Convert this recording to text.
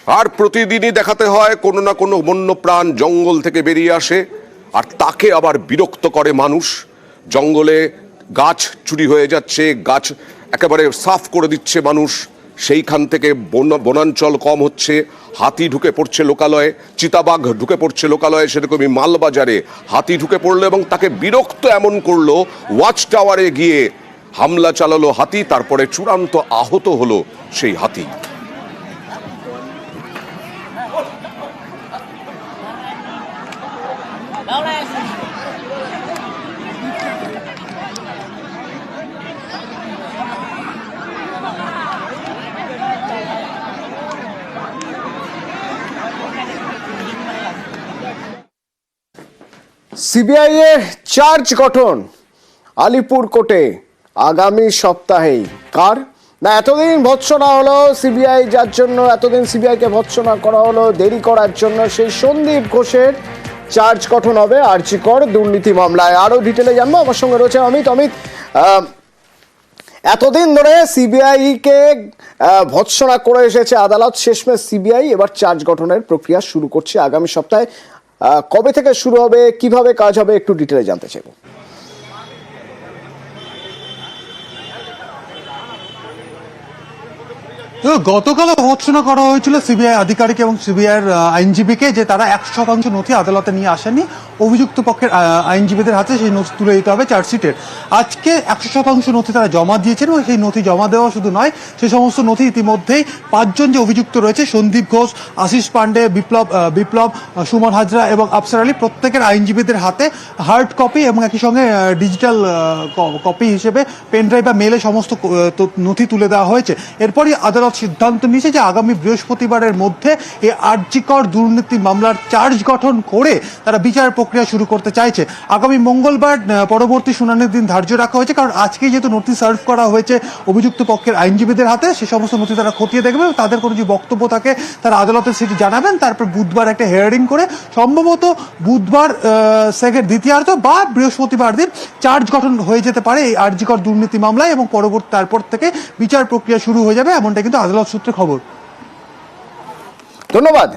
আর প্রতিদিনই দেখাতে হয় কোনো না কোনো বন্যপ্রাণ জঙ্গল থেকে বেরিয়ে আসে, আর তাকে আবার বিরক্ত করে মানুষ। জঙ্গলে গাছ চুরি হয়ে যাচ্ছে, গাছ একেবারে সাফ করে দিচ্ছে মানুষ, সেইখান থেকে বনাঞ্চল কম হচ্ছে, হাতি ঢুকে পড়ছে লোকালয়ে, চিতাবাঘ ঢুকে পড়ছে লোকালয়ে, সেরকমই মালবাজারে হাতি ঢুকে পড়লো এবং তাকে বিরক্ত এমন করলো, ওয়াচ টাওয়ারে গিয়ে হামলা চালালো হাতি, তারপরে চূড়ান্ত আহত হলো সেই হাতি। সিবিআই এর চার্জ গঠন আলিপুর কোর্টে আগামী সপ্তাহেই। কার না এতদিন ভৎসনা হলো সিবিআই, যার জন্য এতদিন সিবিআইকে ভৎসনা করা হলো দেরি করার জন্য, সেই সন্দীপ ঘোষের চার্জ গঠন হবে আরজি কর দুর্নীতি মামলায়। আরো ডিটেলে জানবো, আমার সঙ্গে রয়েছে অমিত। এতদিন ধরে সিবিআই কে ভৎসনা করে এসেছে আদালত, শেষমেশ সিবিআই এবার চার্জ গঠনের প্রক্রিয়া শুরু করছে আগামী সপ্তাহে। কবে থেকে শুরু হবে, কিভাবে কাজ হবে, একটু ডিটেলে জানতে চাইব। গতকাল ভৎসনা করা হয়েছিল সিবিআই আধিকারিক এবং সিবিআইয়ের আইনজীবীকে যে তারা 100% নথি আদালতে নিয়ে আসেনি, অভিযুক্ত পক্ষের আইনজীবীদের হাতে সেই নথি তুলে দিতে হবে চার্জশিটের। আজকে 100% নথি তারা জমা দিয়েছেন এবং সেই নথি জমা দেওয়া শুধু নয়, সেই সমস্ত নথি ইতিমধ্যেই 5 জন যে অভিযুক্ত রয়েছে, সন্দীপ ঘোষ, আশিস পান্ডে, বিপ্লব, সুমন হাজরা এবং আফসার আলী, প্রত্যেকের আইনজীবীদের হাতে হার্ড কপি এবং একই সঙ্গে ডিজিটাল কপি হিসেবে পেনড্রাইভ বা মেলে সমস্ত নথি তুলে দেওয়া হয়েছে। এরপরই আদালত সিদ্ধান্ত নিয়েছে যে আগামী বৃহস্পতিবারের মধ্যে এই আরজি কর দুর্নীতি মামলার চার্জ গঠন করে তারা বিচার প্রক্রিয়া শুরু করতে চাইছে। আগামী মঙ্গলবার পরবর্তী শুনানির দিন ধার্য রাখা হয়েছে, কারণ আজকে যেহেতু নোটিশ সার্ভ করা হয়েছে অভিযুক্ত পক্ষের আইনজীবীদের হাতে, সে সমস্ত নথি তারা খতিয়ে দেখবে, তাদের কোনো যে বক্তব্য থাকে তারা আদালতে সেটি জানাবেন। তারপর বুধবার একটা হিয়ারিং করে সম্ভবত বুধবার দ্বিতীয়ার্ধ বা বৃহস্পতিবার দিন চার্জ গঠন হয়ে যেতে পারে এই আরজি কর দুর্নীতি মামলায়, এবং পরবর্তী তারপর থেকে বিচার প্রক্রিয়া শুরু হয়ে যাবে, এমনটা কিন্তু আদালত সূত্রে খবর। ধন্যবাদ।